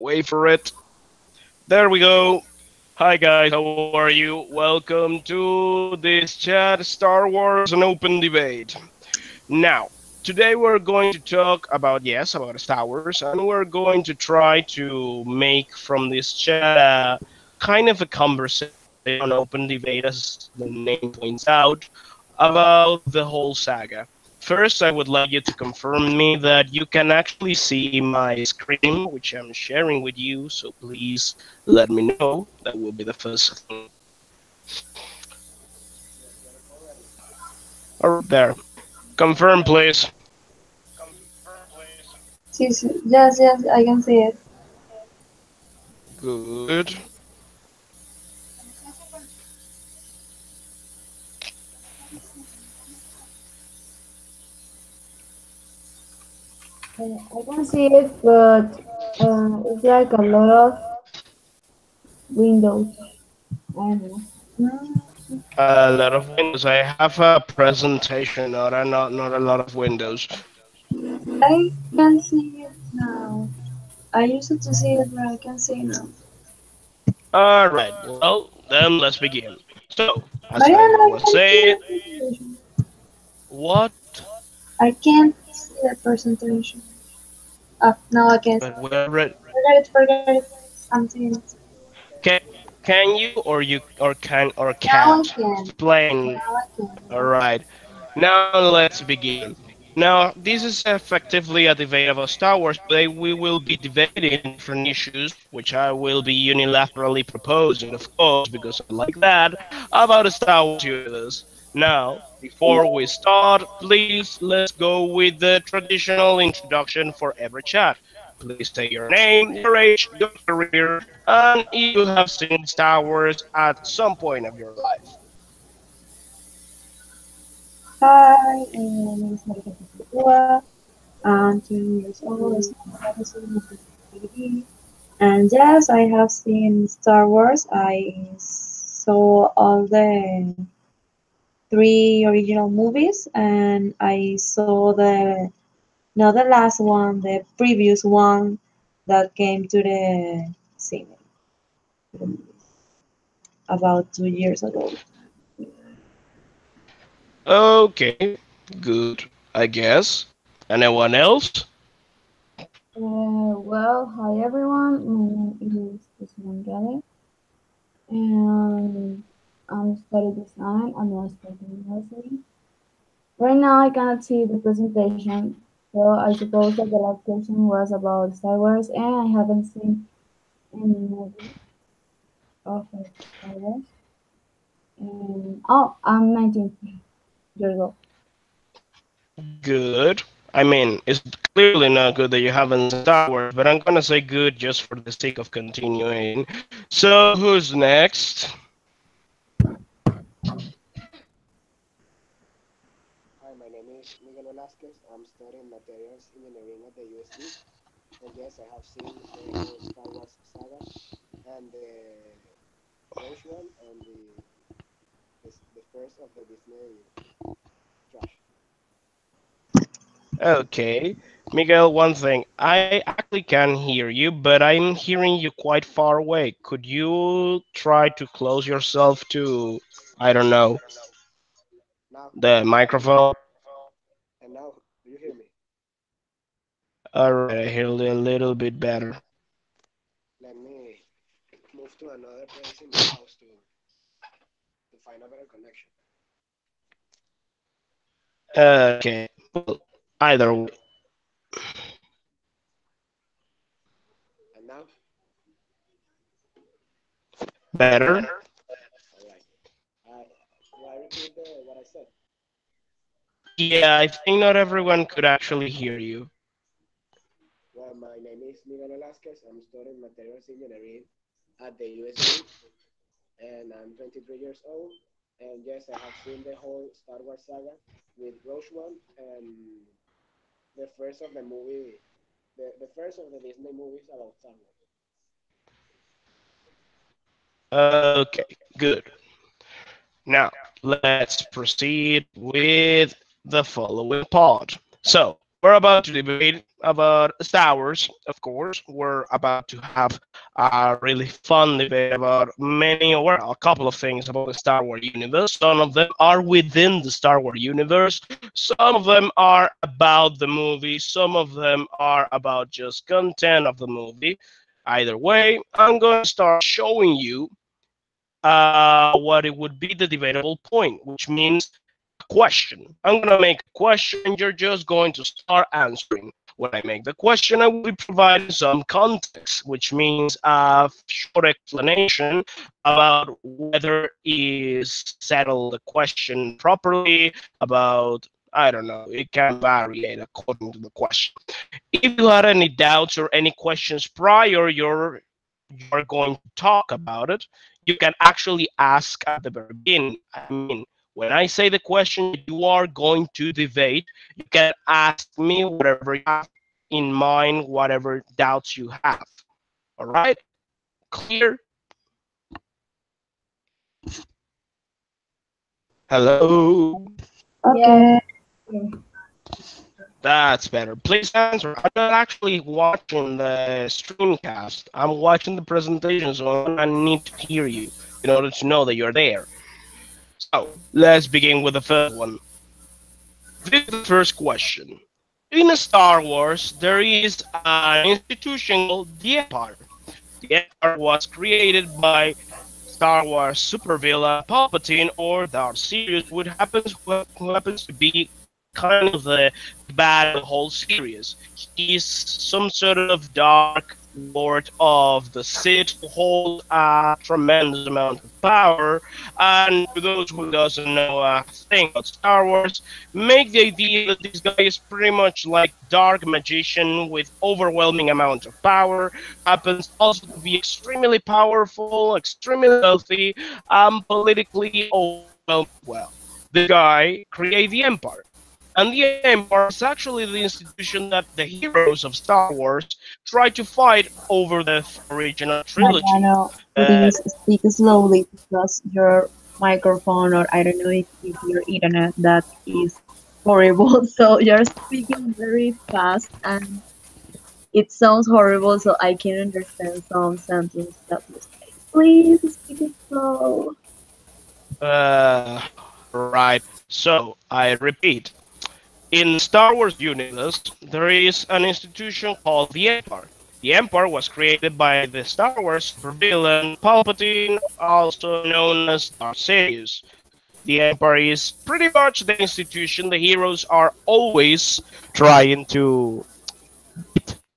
Wait for it. There we go. Hi guys, how are you? Welcome to this chat Star Wars an open debate. Now, today we're going to talk about about Star Wars, and we're going to try to make from this chat a kind of a conversation, an open debate, as the name points out, about the whole saga. First, I would like you to confirm me that you can actually see my screen, which I'm sharing with you. So please let me know. That will be the first thing. All right, there. Confirm, please. Sí, sí. Yes, yes, I can see it. Good. I can see it, but it's like a lot of windows. I don't know. A lot of windows. I have a presentation, not a lot of windows. I can see it now. I used to see it, but I can see it now. All right. Well, then let's begin. So, as I Mariana, I was can see saying, the presentation. what? I can't see the presentation. Now I can. But we already Forget it. I'm seeing it. can. Can you or Now I can't can. explain? Now I can. All right. Now let's begin. Now, this is effectively a debate about Star Wars, but we will be debating different issues, which I will be unilaterally proposing, of course, because I like that, about the Star Wars universe. Now, before we start, please let's go with the traditional introduction for every chat. Please say your name, your age, your career, and if you have seen Star Wars at some point of your life. Hi, my name is Marika Pupua. I'm 20 years old. I study medicine. And yes, I have seen Star Wars. I saw all the three original movies, and I saw not the last one, the previous one that came to the cinema about 2 years ago. Okay, good, I guess. Anyone else? Hi everyone. My name is Ismael Gale, and I'm studying design at North State University. Right now, I cannot see the presentation, so I suppose that the last question was about Star Wars, and I haven't seen any movie of Star Wars. And I'm 19 years old. Good. I mean, it's clearly not good that you haven't seen Star Wars, but I'm gonna say good just for the sake of continuing. So, who's next? Hi, my name is Miguel Velasquez. I'm studying materials engineering at the USD. And yes, I have seen the whole Star Wars saga and the Rogue One and the first of the Disney trash. Okay. Miguel, one thing. I actually can hear you, but I'm hearing you quite far away. Could you try to close yourself to, I don't know, Now, the microphone? and now, do you hear me? Alright, I hear a little bit better. Let me move to another place in the house to find a better connection. Okay. Well, either way, And now, better. all right. Will I repeat what I said? Yeah, I think not everyone could actually hear you. Well, my name is Miguel Velasquez. I'm studying materials engineering at the USD, and I'm 23 years old. And yes, I have seen the whole Star Wars saga with Rogue One and the first of the movie, the first of the Disney movies about Star Wars. Okay, good. Now, let's proceed with the following part. So, We're about to debate about Star Wars, of course. We're about to have a really fun debate about many, or well, a couple of things about the Star Wars universe. Some of them are within the Star Wars universe, some of them are about the movie, some of them are about just content of the movie. Either way, I'm going to start showing you what it would be the debatable point, which means a question. I'm going to make a question and you're just going to start answering. When I make the question, I will be providing some context, which means a short explanation about whether is settled the question properly, about I don't know, it can vary according to the question. If you had any doubts or any questions prior, you're going to talk about it, you can actually ask at the very beginning. I mean, when I say the question you are going to debate, you can ask me whatever you have in mind, whatever doubts you have. All right? Clear? Hello? Yeah. Okay. That's better. Please answer. I'm not actually watching the streamcast. I'm watching the presentation, so I need to hear you in order to know that you're there. So let's begin with the first one. This is the first question. In Star Wars, there is an institution called the Empire. The Empire was created by Star Wars supervillain Palpatine or Darth Sidious, who happens to be kind of the bad of the whole series. He's some sort of dark lord of the Sith who holds a tremendous amount of power. And to those who doesn't know a thing about Star Wars, make the idea that this guy is pretty much like dark magician with overwhelming amount of power, happens also to be extremely powerful, extremely wealthy, politically overwhelmed. Well, the guy created the Empire. And the Empire is actually the institution that the heroes of Star Wars try to fight over the original trilogy. Mariano, Uh, please speak slowly because your microphone, or I don't know if your internet, that is horrible. So you're speaking very fast and it sounds horrible, so I can understand some sentences that you say. Please speak it slow. uh, right. So I repeat, in Star Wars universe, there is an institution called the Empire. The Empire was created by the Star Wars supervillain Palpatine, also known as Darth Sidious. The Empire is pretty much the institution the heroes are always trying to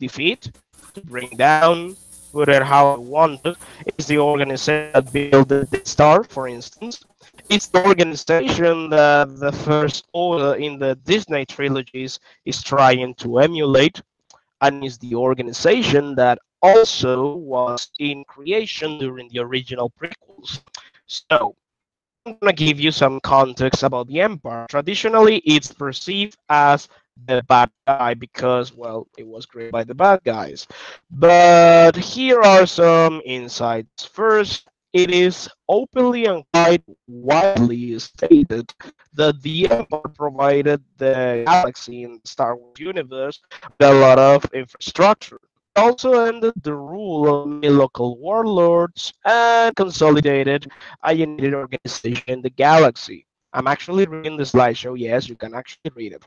defeat, to bring down, put it how I want it. It's the organization that built the Death Star, for instance. It's the organization that the First Order in the Disney trilogies is trying to emulate, and is the organization that also was in creation during the original prequels. So, I'm gonna give you some context about the Empire. Traditionally, it's perceived as the bad guy because, well, it was created by the bad guys. But here are some insights. First, it is openly and quite widely stated that the Empire provided the galaxy in the Star Wars universe with a lot of infrastructure. Also ended the rule of many local warlords and consolidated a united organization in the galaxy. I'm actually reading the slideshow. Yes, you can actually read it.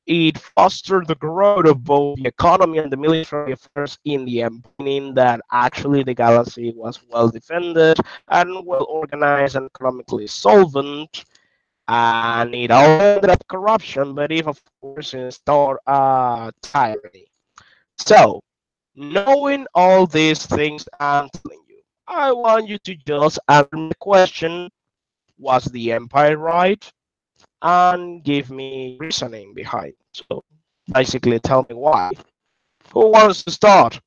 It fostered the growth of both the economy and the military affairs in the empire, meaning that actually the galaxy was well defended and well organized and economically solvent. And it all ended up corruption, but if of course installed tyranny. So, knowing all these things I'm telling you, I want you to just answer me the question: was the empire right? And give me reasoning behind. So basically, tell me why. Who wants to start?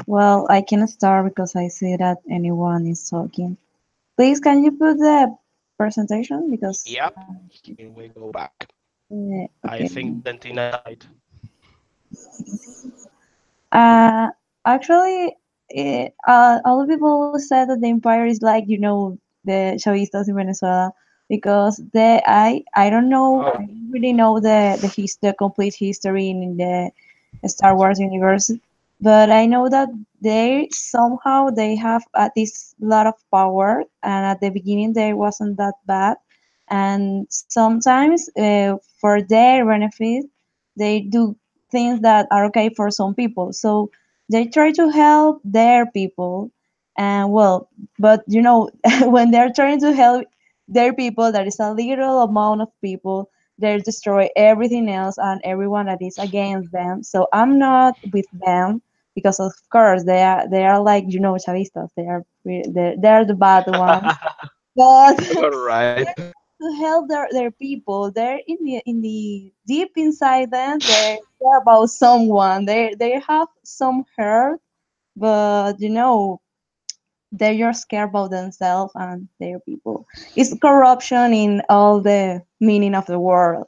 Well, I can start because I see that anyone is talking. Please, can you put the presentation? Because, Yep. Here we go back. I okay. think Valentina died. Uh, Actually, a lot of people said that the empire is like, the Chavistas in Venezuela because I don't know, Oh, I don't really know the complete history in the Star Wars universe, but I know that they have this lot of power, and at the beginning they wasn't that bad, and sometimes for their benefit they do things that are okay for some people. So they try to help their people, and well, but when they're trying to help their people, there is a little amount of people they destroy everything else and everyone that is against them. So I'm not with them because of course they are like chavistas. They're the bad ones, but all right. to help their people. They're in the deep inside them. They care about someone. They have some hurt, but they're just scared about themselves and their people. It's corruption in all the meaning of the word.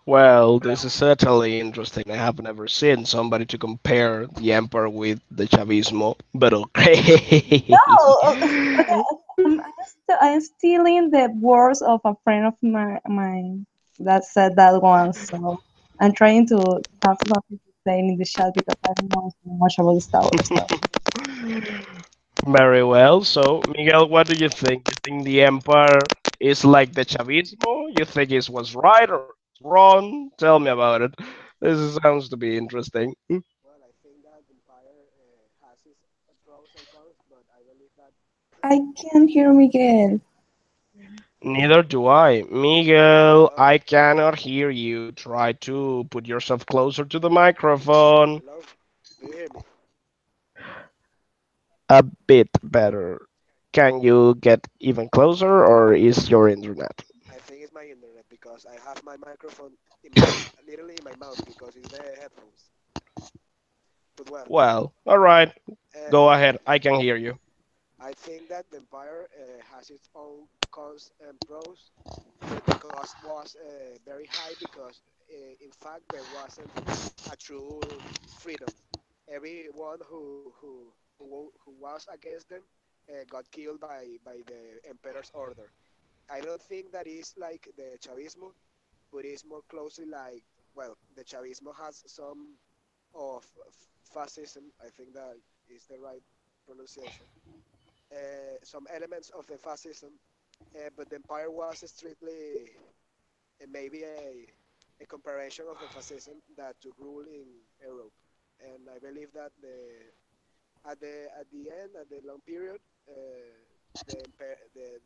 Well, this is certainly interesting. I have never seen somebody to compare the Emperor with the Chavismo, but okay. No, okay. I'm stealing the words of a friend of mine that said that once. So I'm trying to have something to say in the chat because I don't know so much about the Star Wars stuff. Very well. So, Miguel, what do you think? You think the Empire is like the Chavismo? You think it was right or wrong? Tell me about it. This sounds to be interesting. Well, I think that Empire has its pros and cons, but I believe that I can't hear Miguel. Neither do I. Miguel, hello, I cannot hear you. Try to put yourself closer to the microphone. hello, do you hear me? A bit better. Can you get even closer, or is your internet? I think it's my internet because I have my microphone in my literally in my mouth because it's the headphones. But well, Well, alright. uh, Go ahead. I can hear you. I think that the Empire has its own cons and pros, but the cost was very high because, in fact, there wasn't a true freedom. Everyone who was against them got killed by the emperor's order. I don't think that is like the Chavismo, but it's more closely like, well, the Chavismo has some of fascism. I think that is the right pronunciation. Some elements of the fascism, but the empire was strictly maybe a comparison of the fascism that took rule in Europe. And I believe that at the end, at the long period, the, imper- the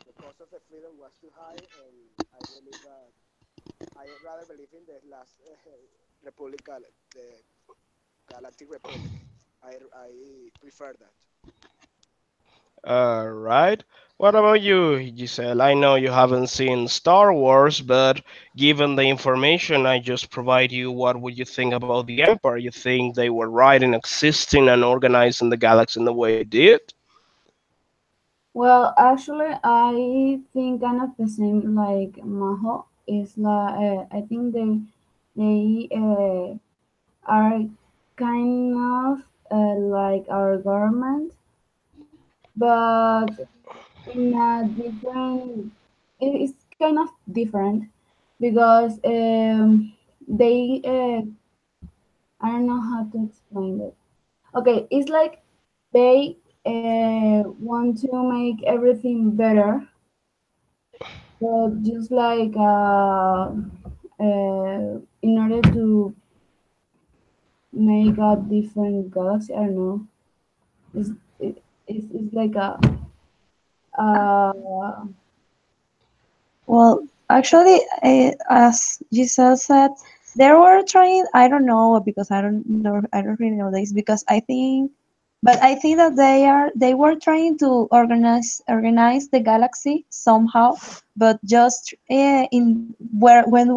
the cost of the freedom was too high, and I believe that I rather believe in the last Republic, the Galactic Republic. I prefer that. Alright. What about you, Giselle? I know you haven't seen Star Wars, but given the information I just provide you, what would you think about the Empire? You think they were right in existing and organizing the galaxy in the way they did? Well, actually, I think kind of the same like Maho. Is like I think they are kind of like our government, but in a different. It's kind of different because they I don't know how to explain it. Okay, it's like they want to make everything better, but just like in order to make a different galaxy, I don't know. It's it's like uh Well, actually, as Giselle said, they were trying. I don't know because I don't know. I don't really know this because I think that they were trying to organize the galaxy somehow, but just in where when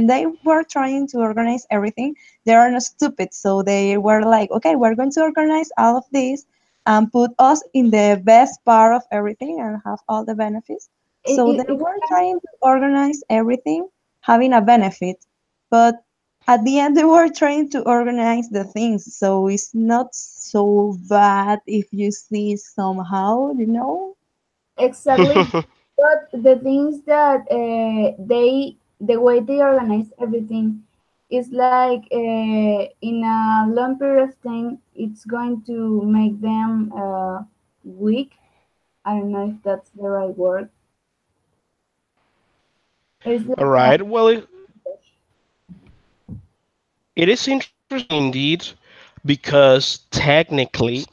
they were trying to organize everything, they are not stupid. So they were like, okay, we're going to organize all of this and put us in the best part of everything and have all the benefits. So they it's were trying to organize everything, having a benefit, but at the end they were trying to organize the things, so it's not so bad if you see somehow, you know. Exactly. But the things that the way they organize everything is like in a long period of time, it's going to make them weak. I don't know if that's the right word. It's All like right. Well, it is interesting indeed because technically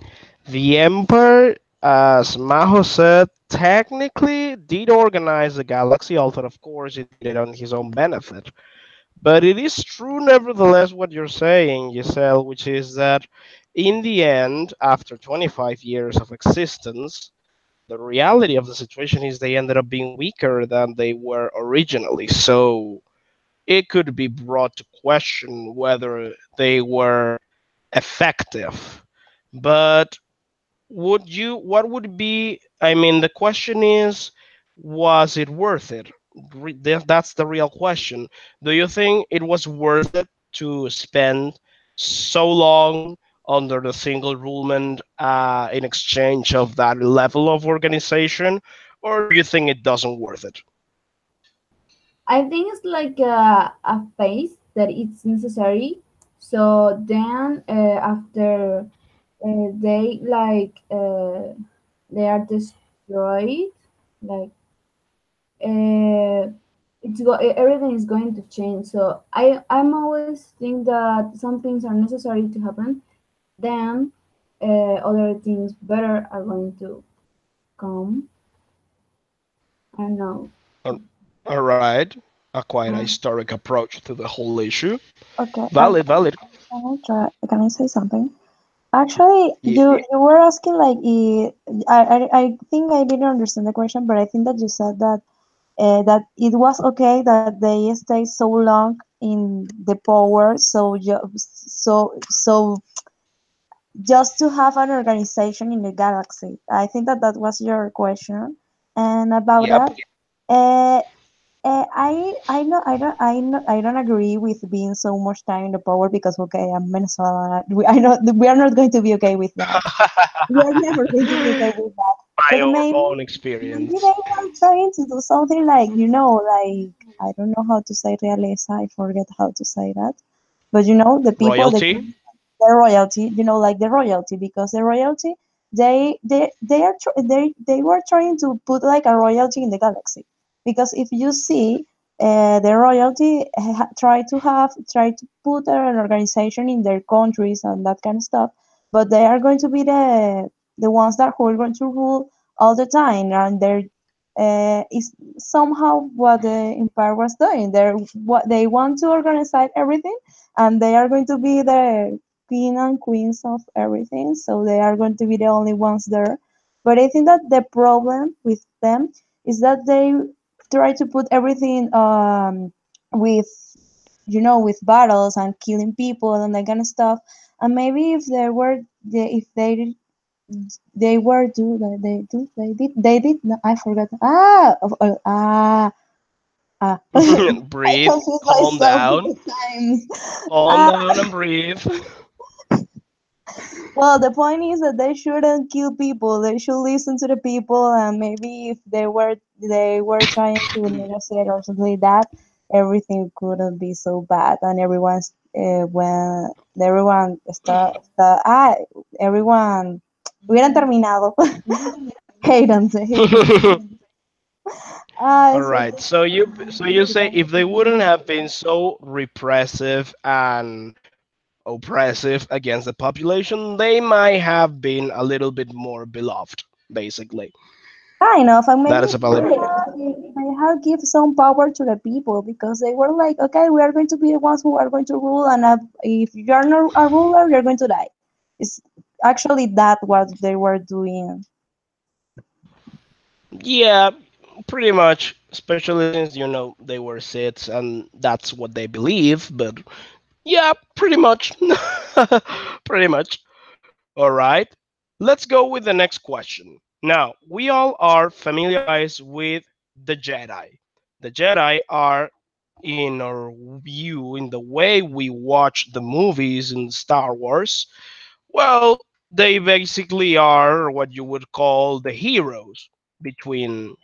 the Emperor, as Maho said, technically did organize the galaxy, although of course he did it on his own benefit. But it is true, nevertheless, what you're saying, Giselle, which is that in the end, after 25 years of existence, the reality of the situation is they ended up being weaker than they were originally. So it could be brought to question whether they were effective. But what would be, I mean, the question is, was it worth it? That's the real question. Do you think it was worth it to spend so long under the single rulement in exchange of that level of organization, or do you think it doesn't worth it? I think it's like a phase that it's necessary. So then after they are destroyed, like uh, everything is going to change. So I'm always think that some things are necessary to happen. Then other things better are going to come. I don't know. Al- All right, a quite a historic approach to the whole issue. Okay, Valid, valid. can I say something? Actually, Yeah. you were asking like I think I didn't understand the question, but I think that you said that that it was okay that they stay so long in the power, so just to have an organization in the galaxy. I think that that was your question, and about Yep. that, I don't agree with being so much time in the power because okay, I'm Venezuela. I know we are not going to be okay with that. We are never going to be okay with that. My But own maybe experience. they were trying to do something like like I don't know how to say realeza. I forget how to say that. But the people, Royalty. the royalty, like the royalty, because the royalty, they were trying to put like a royalty in the galaxy. Because if you see, the royalty try to put an organization in their countries and that kind of stuff, but they are going to be the ones that who are going to rule all the time, and they're is somehow what the empire was doing. What they want to organize everything, and they are going to be the king and queens of everything, so they are going to be the only ones there. But I think that the problem with them is that they try to put everything with with battles and killing people and that kind of stuff. And maybe if if they were do they did no, I forgot. I Breathe. confuse Calm myself with down. the times. Calm Ah, down and breathe. well, the point is that they shouldn't kill people. They should listen to the people, and maybe if they were trying to negotiate or something like that, everything couldn't be so bad, and when everyone everyone hubieran terminado. Hate All so right. So you say if they wouldn't have been so repressive and oppressive against the population, they might have been a little bit more beloved, basically. kind of, and That maybe is a valid point. they have give some power to the people because they were like, okay, we are going to be the ones who are going to rule, and if you are not a ruler, you're going to die. It's actually that what they were doing. Yeah, pretty much, especially since they were Siths and that's what they believe, but yeah, pretty much. Pretty much. All right. Let's go with the next question. Now, we all are familiarized with the Jedi. The Jedi are in our view, in the way we watch the movies in Star Wars, well, they basically are what you would call the heroes between,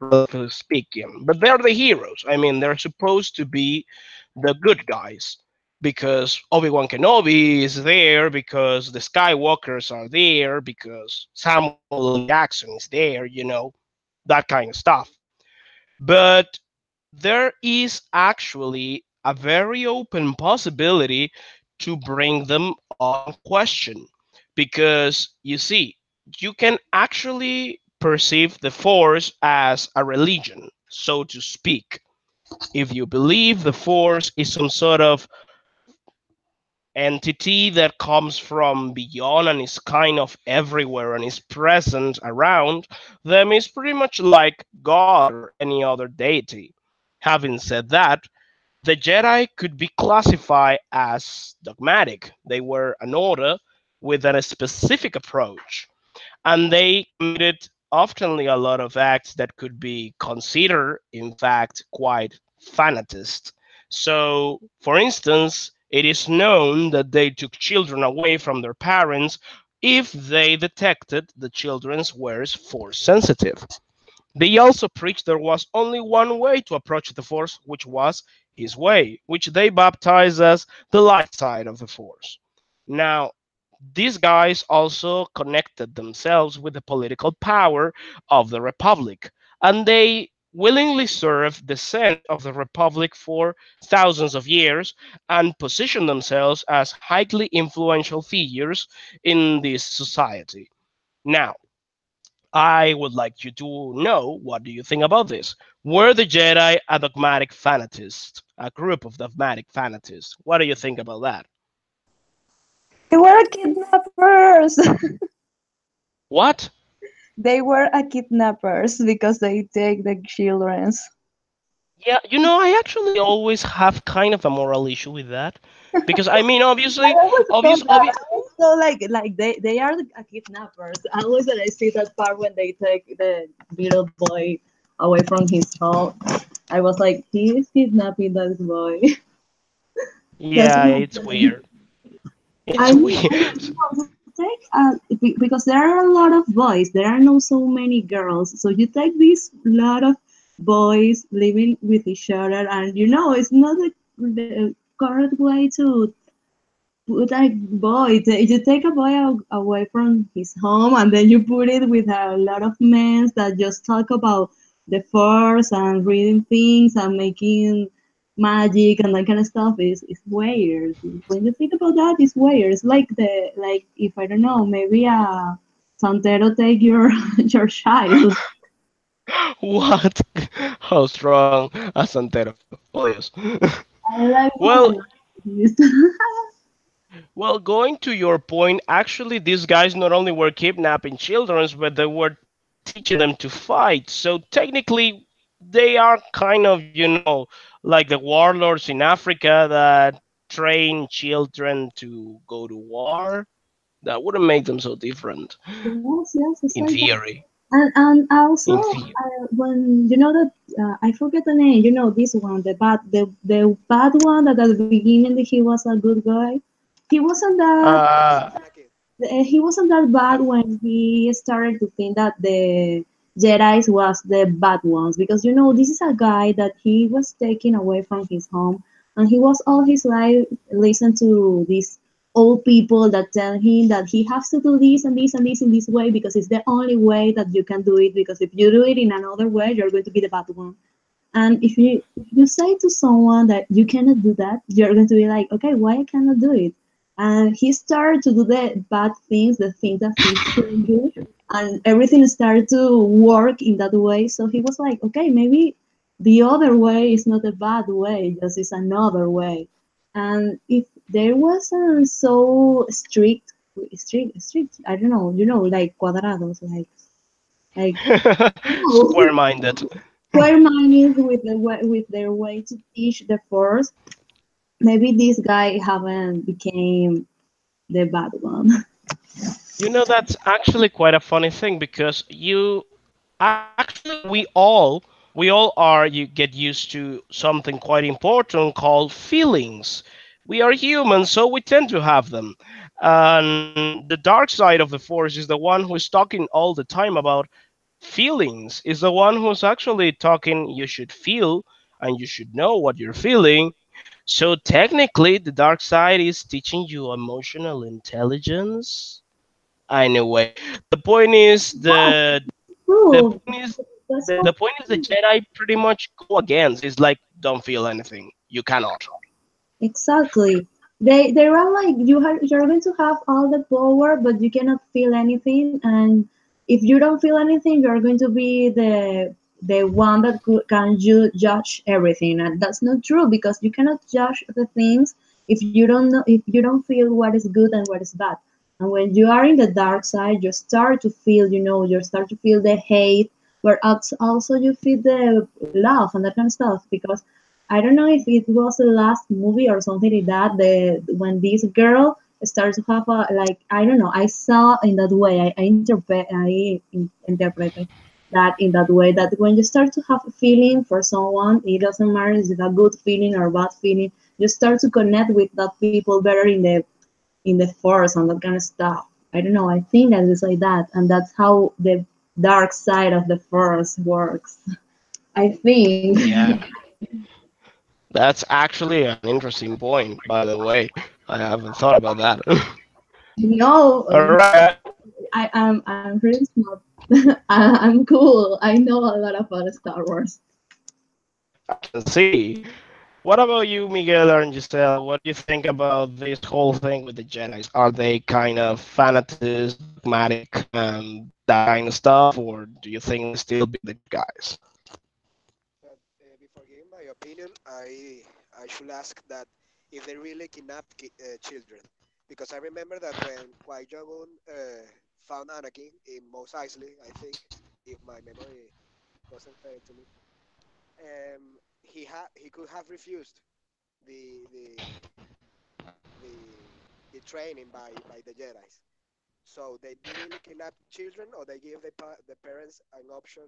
relatively speaking. But they're the heroes. I mean, they're supposed to be the good guys because Obi-Wan Kenobi is there, because the Skywalkers are there, because Samuel L. Jackson is there, that kind of stuff. But there is actually a very open possibility to bring them on question because you see, you can actually perceive the Force as a religion, so to speak. If you believe the Force is some sort of entity that comes from beyond and is kind of everywhere and is present around them, is pretty much like God or any other deity. Having said that, the Jedi could be classified as dogmatic. They were an order with a specific approach, and they committed oftenly a lot of acts that could be considered, in fact, quite fanatist. So, for instance, it is known that they took children away from their parents if they detected the children's were force sensitive. They also preached there was only one way to approach the Force, which was His way, which they baptized as the light side of the Force. Now, these guys also connected themselves with the political power of the Republic, and they willingly served the Senate of the Republic for thousands of years and positioned themselves as highly influential figures in this society. Now, I would like you to know, what do you think about this? Were the Jedi a dogmatic fanatist, a group of dogmatic fanatists? What do you think about that? They were kidnappers. What? They were a kidnappers because they take the childrens. Yeah, I actually always have kind of a moral issue with that because I mean, I obviously, always thought obvious, that. obvious. I always thought like they are a kidnappers. I always when I see that part when they take the little boy away from his home, I was like, he is kidnapping that boy. That's Yeah, what I'm it's saying. weird. I It's mean, weird. you take because there are a lot of boys. There are not so many girls. So you take this lot of boys living with each other, and it's not the correct way to put a boy. You take a boy away from his home, and then you put it with a lot of men that just talk about the force and reading things and making magic and that kind of stuff. Is weird. When you think about that, it's weird. It's like if I don't know, maybe a santero take your your child. What? How strong a Santero? Oh, yes. I like Well, this. Well, going to your point, actually, these guys not only were kidnapping children, but they were teaching them to fight. So technically, they are kind of, like the warlords in Africa that train children to go to war. That wouldn't make them so different, Yes, yes, it's in like that. theory. And also In theory. when that I forget the name. This one, the bad one that at the beginning he was a good guy. He wasn't that Uh, he wasn't that bad when he started to think that the Jedi's was the bad ones because this is a guy that he was taken away from his home and he was all his life listen to these old people that tell him that he has to do this and this and this in this way because it's the only way that you can do it because if you do it in another way you're going to be the bad one. And if you say to someone that you cannot do that, you're going to be like, okay, why I cannot do it? And he started to do the bad things, the things that he shouldn't do, and everything started to work in that way. So he was like, okay, maybe the other way is not a bad way, just it's another way. And if there wasn't so strict, I don't know, like cuadrados, like Square-minded. square minds with their way to teach the force, maybe this guy haven't became the bad one. That's actually quite a funny thing because actually we all we all are you get used to something quite important called feelings. We are humans, so we tend to have them. And the dark side of the force is the one who is talking all the time about feelings, is the one who's actually talking you should feel and you should know what you're feeling. So technically the dark side is teaching you emotional intelligence. Anyway, the point is the True. point is That's the how. point is the Jedi pretty much go against. It's like don't feel anything. You cannot. Exactly. They are like you're going to have all the power, but you cannot feel anything. And if you don't feel anything, you're going to be the one that can judge everything, and that's not true because you cannot judge the things if you don't know if you don't feel what is good and what is bad. And when you are in the dark side, you start to feel, you start to feel the hate, but also you feel the love and that kind of stuff because I don't know if it was the last movie or something like that. When this girl starts to have a like I don't know. I saw in that way. I interpreted that in that way that when you start to have a feeling for someone, it doesn't matter if it's a good feeling or bad feeling. You start to connect with that people better in the force and that kind of stuff. I don't know. I think that it's like that, and that's how the dark side of the force works. I think. Yeah, that's actually an interesting point. By the way, I haven't thought about that. No, All right, I'm pretty smart. I'm cool. I know a lot about Star Wars. I can see. What about you, Miguel and Giselle? What do you think about this whole thing with the Jedi's? Are they kind of fanatics, dogmatic, and that kind of stuff, or do you think they still be the good guys? But before giving my opinion, I should ask that if they really kidnapped children, because I remember that when Qui Jong found Anakin in Mos Eisley, I think, if my memory doesn't fail to me, he could have refused the the the training by the Jedi's. So they really kidnap children, or they give the parents an option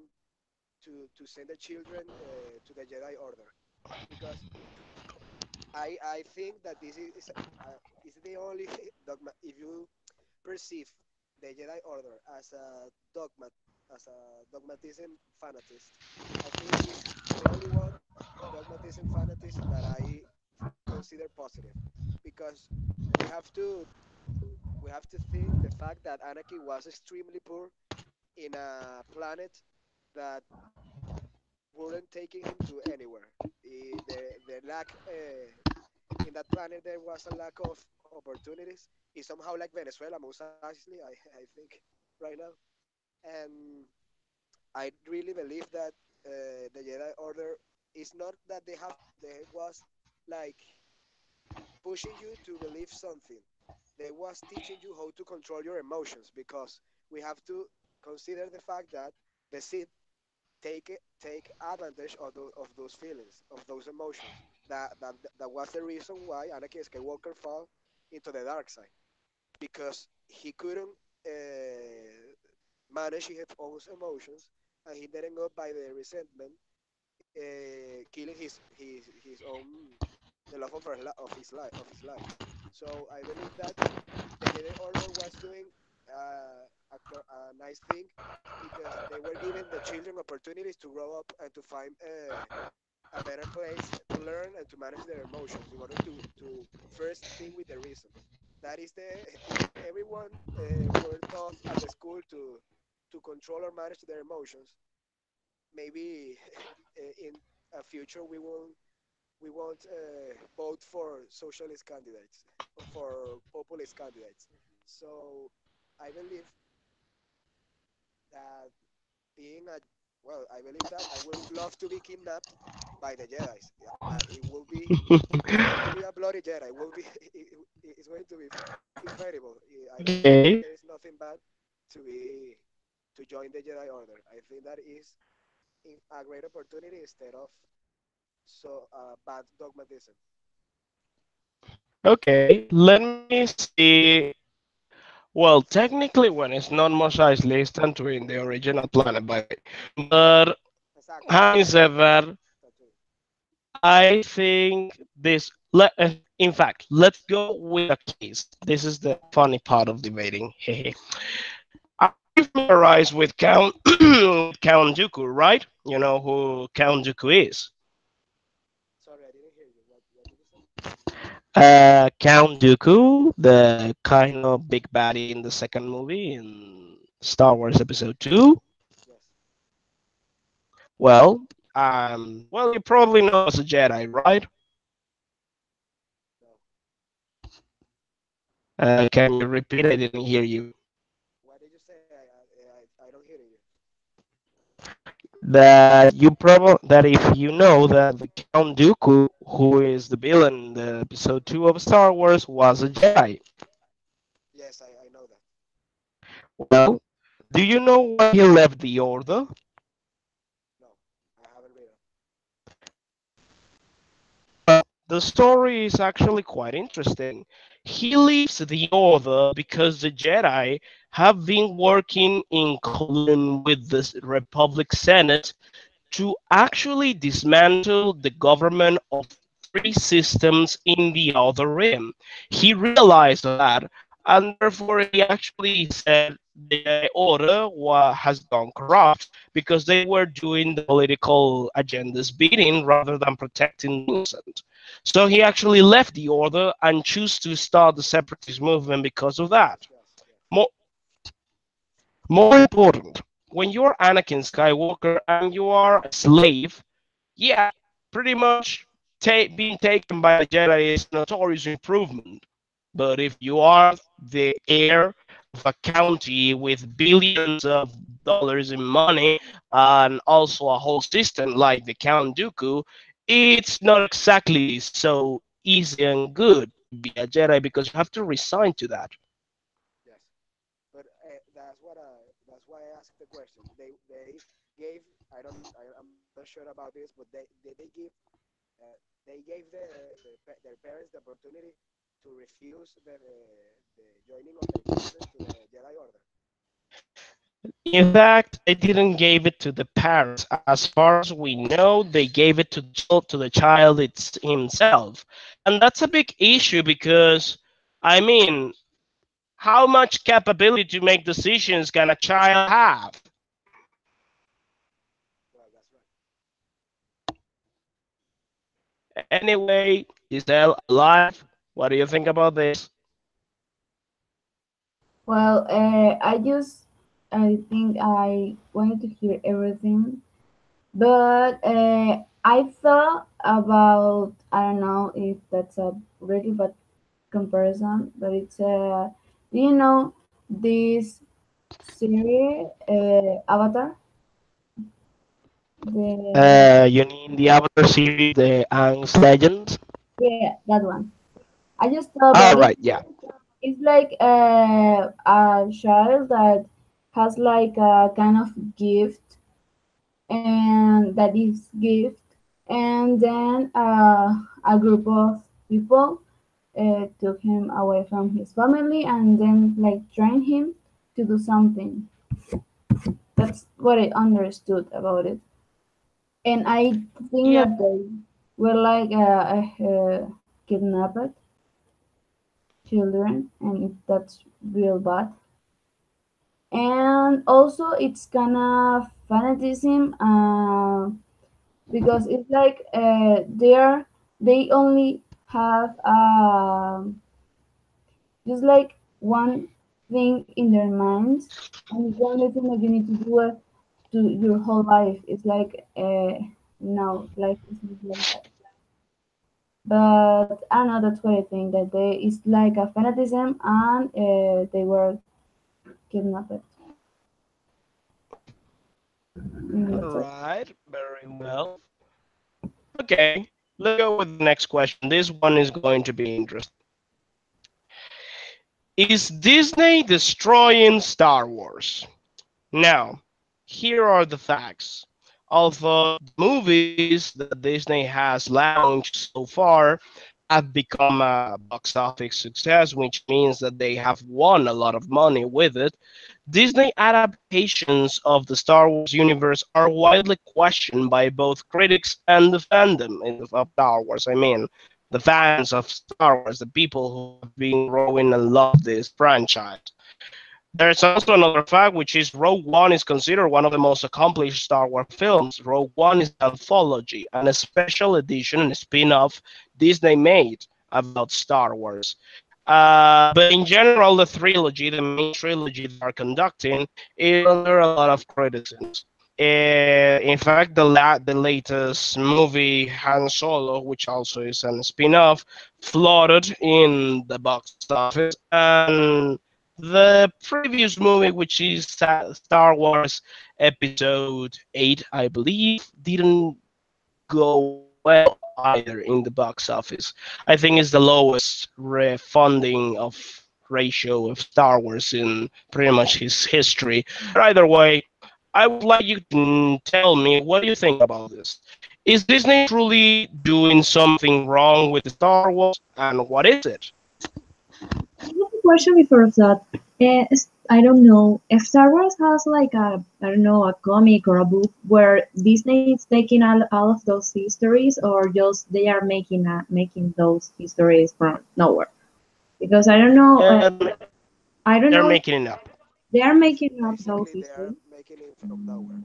to send the children to the Jedi Order, because I think that is the only dogma. If you perceive the Jedi Order as a dogmatism fanatist, I think is the only one dogmatism fanatist that I consider positive, because we have to we have to think the fact that Anakin was extremely poor in a planet that weren't taking him to anywhere. The lack in that planet there was a lack of opportunities. It's somehow like Venezuela, most actually, I think right now. And I really believe that the Jedi Order is not that they was like pushing you to believe something. They was teaching you how to control your emotions, because we have to consider the fact that the Sith take advantage of those feelings, of those emotions. That was the reason why Anakin Skywalker fell into the dark side, because he couldn't manage his own emotions, and he didn't go by the resentment, killing his own the love of his life. So I believe that the Jedi Order was doing a nice thing, because they were giving the children opportunities to grow up and to find a better place to learn and to manage their emotions, in order to first think with the reason. That is the if everyone were taught at the school to control or manage their emotions, maybe in a future we won't vote for socialist candidates or for populist candidates. So I believe that being a I believe that I would love to be kidnapped by the Jedi's. It's going to be a bloody Jedi. It will be it's going to be incredible. I don't think that Okay. there is nothing bad to be to join the Jedi Order. I think that is a great opportunity instead of bad dogmatism. Okay, let me see. Well, technically, when it's not Mos Eisley, it's Tatooine, the original planet, by the way. But Having said that, tattoo. I think this. In fact, let's go with a case. This is the funny part of debating. Are you familiarized with Count Count Dooku, right? You know who Count Dooku is. Sorry, I didn't hear you. What did you say? Count Dooku, the kind of big baddie in the second movie in Star Wars Episode Two. Yes. Well, well, you probably know as a Jedi, right? No. Can you repeat? I didn't hear you. What did you say? I don't hear you. That if you know that the Count Dooku, who is the villain in the Episode Two of Star Wars, was a Jedi. Yes, I know that. Well, do you know why he left the Order? No, I haven't read it. Well, the story is actually quite interesting. He leaves the Order because the Jedi have been working in collusion with the Republic Senate to actually dismantle the government of three systems in the Outer Rim. He realized that, and therefore he actually said the order has gone corrupt because they were doing the political agendas bidding rather than protecting the innocent. So he actually left the order and chose to start the separatist movement because of that. Yes, yes. More, more important, when you're Anakin Skywalker and you are a slave, yeah, pretty much being taken by the Jedi is a notorious improvement. But if you are the heir of a county with billions of dollars in money and also a whole system like the Count Dooku, it's not exactly so easy and good to be a Jedi because you have to resign to that. Yes. But that's why I asked the question. They gave I'm not sure about this, but uh, they gave their parents the opportunity to refuse the joining of their children to the Jedi Order. In fact, they didn't give it to the parents. As far as we know, they gave it to the child it's himself, and that's a big issue because, I mean, how much capability to make decisions can a child have? Well, that's right. Anyway, Giselle, alive. What do you think about this? Well, I think I wanted to hear everything, but I thought about, I don't know if that's a really bad comparison, but it's do you know this series, Avatar? The You mean the Avatar series, the Aang's Legends? Yeah, that one. I just thought All about it. right, yeah. It's like a child that has like a kind of gift, and that is gift, and then a group of people took him away from his family and then like trained him to do something. That's what I understood about it, and I think Yeah, that they were like kidnapped children, and that's real bad. And also it's kind of fanatism, because it's like they only have just like one thing in their minds, and it's the only thing that you need to do it to your whole life. It's like no, life is not like that. But I don't know, that's what I think, that they it's like a fanatism, and they were kidnapped. all That's it. right, very well. Okay, let's go with the next question. This one is going to be interesting. Is Disney destroying Star Wars? Now, here are the facts. Although the movies that Disney has launched so far have become a box office success, which means that they have won a lot of money with it. Disney adaptations of the Star Wars universe are widely questioned by both critics and the fandom of Star Wars. I mean, the fans of Star Wars, the people who have been growing and love this franchise. There's also another fact, which is Rogue One is considered one of the most accomplished Star Wars films. Rogue One is an anthology and a special edition and spin-off Disney made about Star Wars. But in general, the trilogy, the main trilogy they are conducting, is under a lot of criticisms. In fact, the latest movie Han Solo, which also is a spin-off, flooded in the box office, and the previous movie, which is Star Wars Episode 8, I believe, didn't go well either in the box office. I think it's the lowest funding of ratio of Star Wars in pretty much his history. But either way, I would like you to tell me what do you think about this. Is Disney truly doing something wrong with Star Wars, and what is it? I have a question before that. I don't know if Star Wars has like a, I don't know, a comic or a book where Disney is taking all of those histories, or just they are making those histories from nowhere. Because I don't know, Um, I don't they're know if making it up. they are making up those Basically, they are histories. making it from nowhere.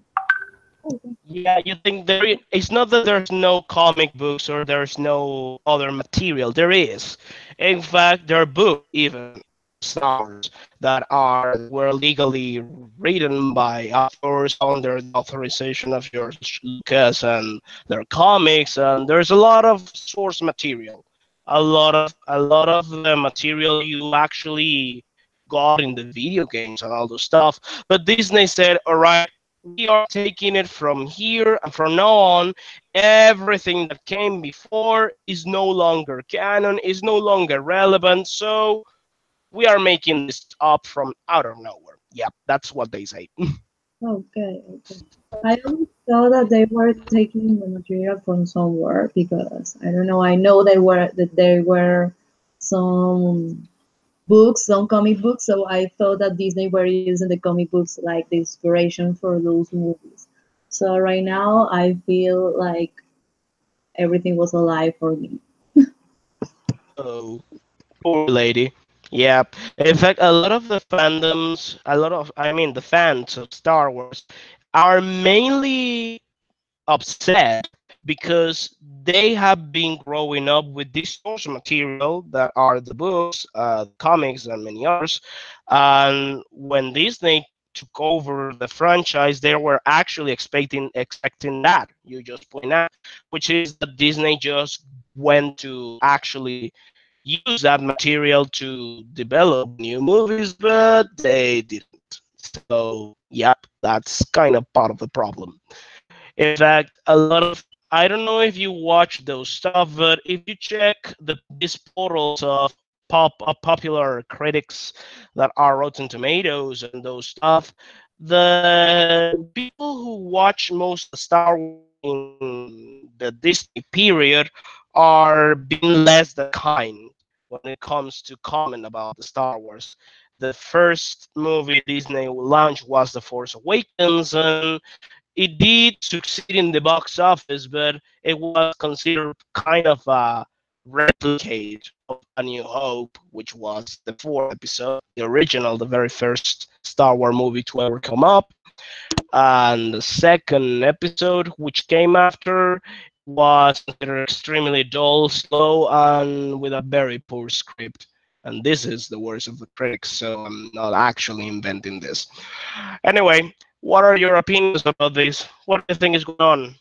Okay. Yeah, you think it's not that there's no comic books or there's no other material. There is. In fact, there are books even Star Wars that are were legally written by authors under the authorization of George Lucas, and their comics, and there's a lot of source material. A lot of the material you actually got in the video games and all those stuff. But Disney said, all right, we are taking it from here, and from now on everything that came before is no longer canon, is no longer relevant, so we are making this up from out of nowhere. Yep, that's what they say. Okay, okay. I always thought that they were taking the material from somewhere because I don't know. I know there were some books, some comic books, so I thought that Disney were using the comic books like the inspiration for those movies. So right now I feel like everything was alive for me. Oh, poor lady. Yep. In fact, a lot of the fandoms, I mean, the fans of Star Wars are mainly upset because they have been growing up with this source material that are the books, comics, and many others. And when Disney took over the franchise, they were actually expecting that you just point out, which is that Disney just went to actually use that material to develop new movies, but they didn't. So, yep, that's kind of part of the problem. In fact, a lot of I don't know if you watch those stuff, but if you check these portals of popular critics that are Rotten Tomatoes and those stuff, the people who watch most of Star Wars in the Disney period are being less than kind when it comes to comment about the Star Wars. The first movie Disney launched was The Force Awakens, and it did succeed in the box office, but it was considered kind of a replicate of A New Hope, which was the fourth episode, the original, the very first Star Wars movie to ever come up. And the second episode, which came after, was considered extremely dull, slow, and with a very poor script. And this is the worst of the critics, so I'm not actually inventing this. Anyway, what are your opinions about this? What do you think is going on?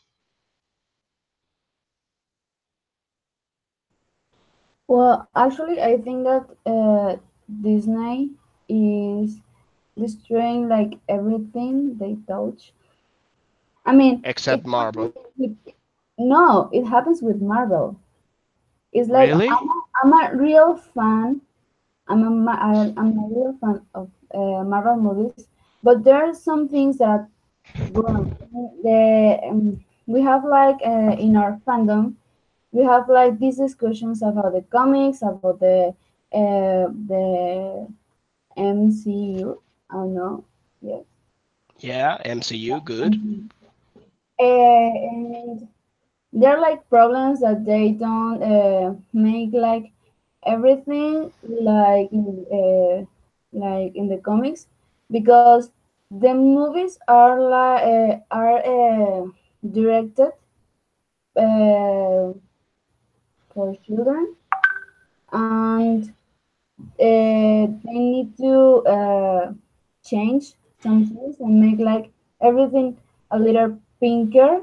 Well, actually, I think that Disney is destroying like everything they touch. I mean, it Except Marvel. happens with, no, it happens with Marvel. It's like Really? I'm a real fan. I'm a real fan of Marvel movies, but there are some things that, well, we have like in our fandom. we have like these discussions about the comics, about the MCU. I don't know. Yes. Yeah, MCU, good. Mhm. And there are like problems that they don't make like everything like in the comics because the movies are directed uh, for children and they need to change some things and make like everything a little pinker.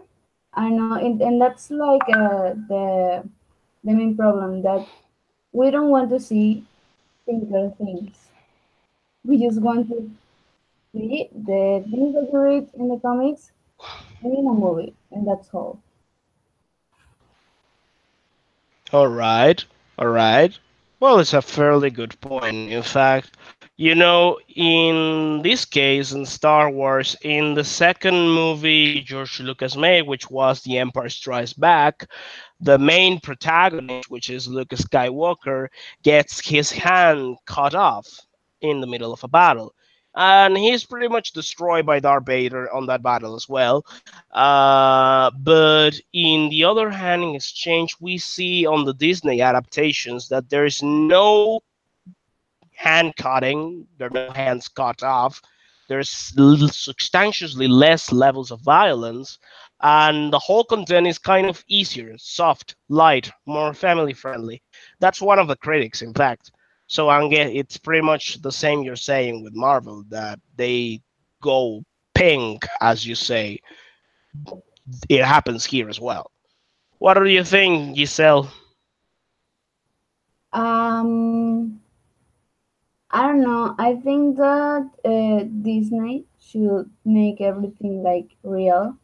I know, and that's like the main problem that we don't want to see pinker things. We just want to see the things that you read in the comics in a movie, and that's all. All right, all right. Well, it's a fairly good point. In fact, in this case, in Star Wars, in the second movie George Lucas made, which was The Empire Strikes Back, the main protagonist, which is Luke Skywalker, gets his hand cut off in the middle of a battle. And he's pretty much destroyed by Darth Vader on that battle as well. But in the other hand, in exchange, we see on the Disney adaptations that there is no hand cutting, there are no hands cut off. There's substantially less levels of violence, and the whole content is kind of easier, soft, light, more family friendly. That's one of the critics, in fact. So it's pretty much the same you're saying with Marvel, that they go pink, as you say. It happens here as well. What do you think, Giselle? Um, I don't know. I think that Disney should make everything like real,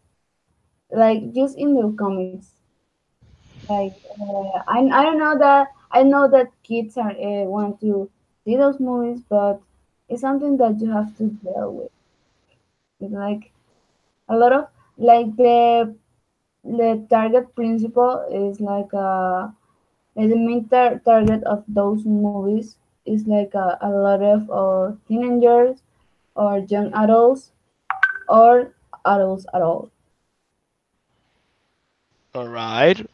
like just in the comics. Like I don't know that I know that kids are want to see those movies, but it's something that you have to deal with. It's like a lot of like the target principle is like the main target of those movies is like a lot of or teenagers or young adults or adults at all. All right.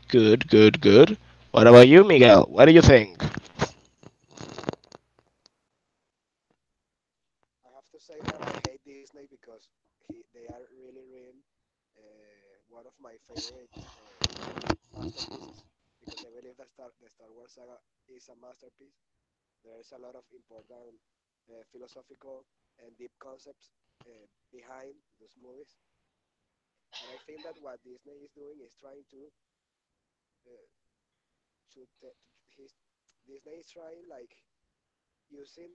Good, good, good. What about you, Miguel? What do you think? I have to say that I hate Disney because they are really ruining one of my favorite masterpieces. Because I believe that the Star Wars saga is a masterpiece. There is a lot of important philosophical and deep concepts behind those movies. And I think that what Disney is doing is trying uh, his Disney is trying like using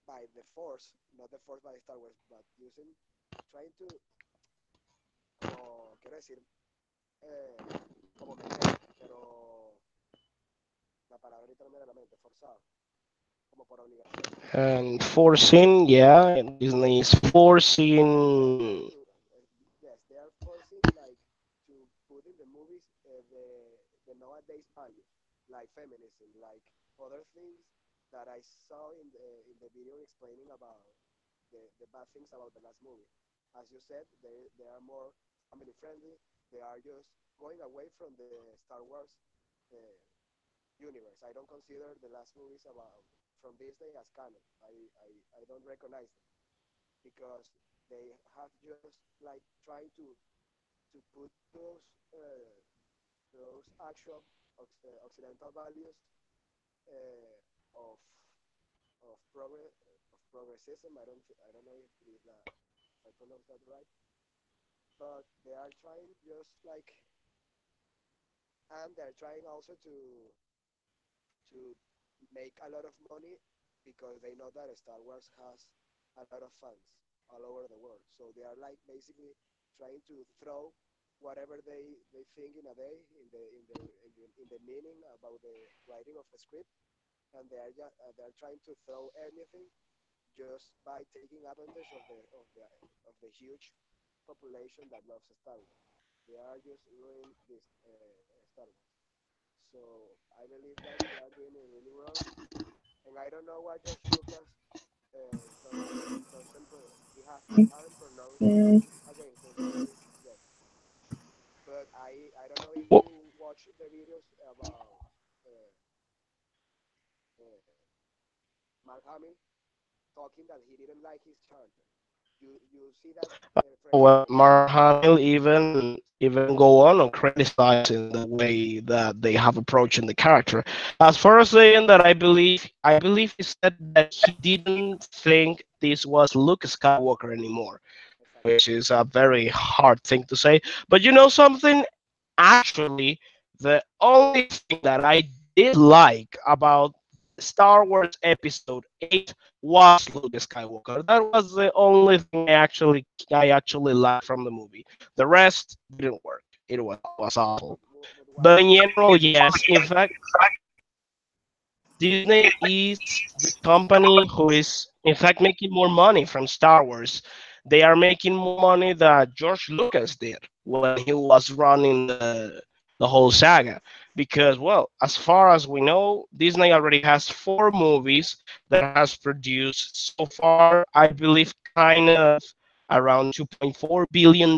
by the Force, not the Force by Star Wars, but using trying to como quiero decir como meter, pero la palabra ahorita no me viene a la mente, forzado, como por obligación. And forcing, yeah, Disney is They are trying forcing. yes, they are forcing like to put in the movies the nowadays values, like feminism, like other things that I saw in the video explaining about the bad things about the last movie. As you said, they are more family friendly. They are just going away from the Star Wars uh, universe. I don't consider the last movies about from Disney as canon. I don't recognize them because they have just like trying to put those actual Occidental values uh, of of progressism. I don't know if I pronounce that right, but they are trying just like, and they're trying also to make a lot of money because they know that Star Wars has a lot of fans all over the world. So they are like basically trying to throw whatever they think in a day in the meaning about the writing of the script, and they're trying to throw anything just by taking advantage of the huge population that loves Star Wars. They are just ruining this Star Wars. So I believe that they are doing it really wrong. And I don't know why George Lucas doesn't he haven't pronounced Okay. against those movies yet. But I don't know if Well, you watch the videos about uh, uh, Mark Hamill talking that he didn't like his character. You see that phrase well, in the Mark movie? Hamill even go on criticizing the way that they have approaching the character. As far as saying that, I believe he said that he didn't think this was Luke Skywalker anymore, Exactly. which is a very hard thing to say. But you know something? Actually, the only thing that I did like about Star Wars Episode 8 was Luke Skywalker. That was the only thing I actually liked from the movie. The rest didn't work. It was awful. But But why? in general, yes. In fact, Disney is the company who is, in fact, making more money from Star Wars. They are making more money than George Lucas did when he was running the whole saga. Because, well, as far as we know, Disney already has four movies that has produced so far, I believe, kind of around $2.4 billion.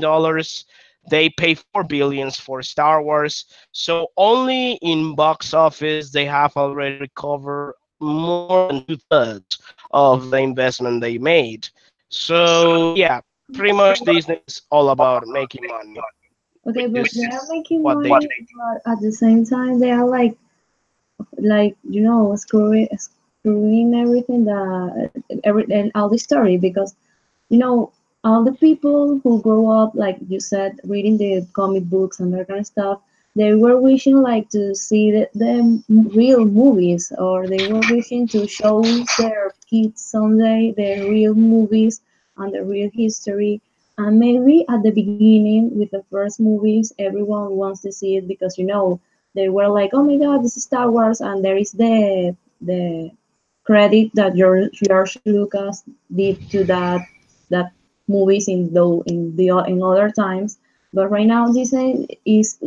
They pay 4 billions for Star Wars, so only in box office they have already recovered more than two-thirds of the investment they made. So yeah, pretty much Disney is all about making money, Okay, which but they is are making what they money, do. but at the same time, they are like screwing everything that every and all the story because you know all the people who grow up like you said reading the comic books and that kind of stuff they were wishing like to see the real movies or they were wishing to show their kids someday the real movies and the real history and maybe at the beginning with the first movies everyone wants to see it because they were like oh my god this is Star Wars and there is the credit that George Lucas did to that movies in other times. But right now Disney is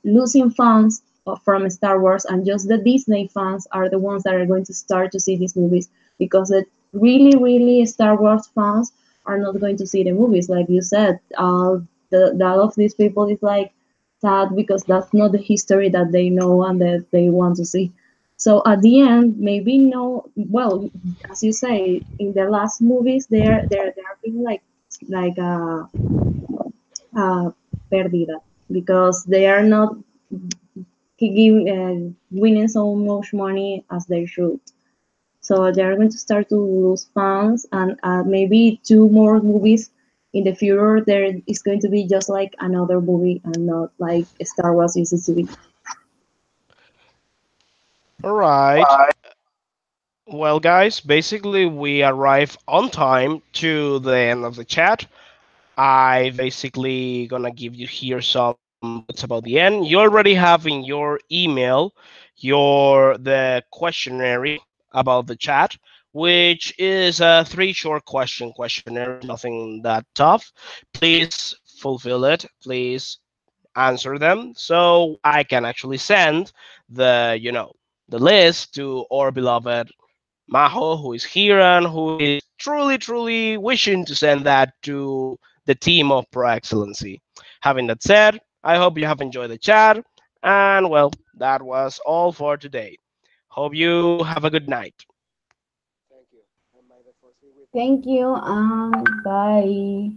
losing fans from Star Wars, and just the Disney fans are the ones that are going to start to see these movies because the really Star Wars fans are not going to see the movies. Like you said, all of these people is like sad because that's not the history that they know and that they want to see. So at the end, maybe no. Well, as you say, in the last movies, they're being like perdida because they are not winning so much money as they should. So they're going to start to lose fans, and maybe two more movies in the future. There is going to be just like another movie, and not like Star Wars used to be. All right. Well, guys, basically we arrive on time to the end of the chat. I basically gonna give you here some bullets about the end. You already have in your email the questionnaire about the chat, which is a three short questionnaire, nothing that tough. Please fulfill it. Please answer them so I can actually send the list to our beloved Maho, who is here and who is truly wishing to send that to the team of Pro Excellency. Having that said, I hope you have enjoyed the chat, and well, that was all for today. Hope you have a good night. Thank you. And may the force be with you. Thank you. Bye.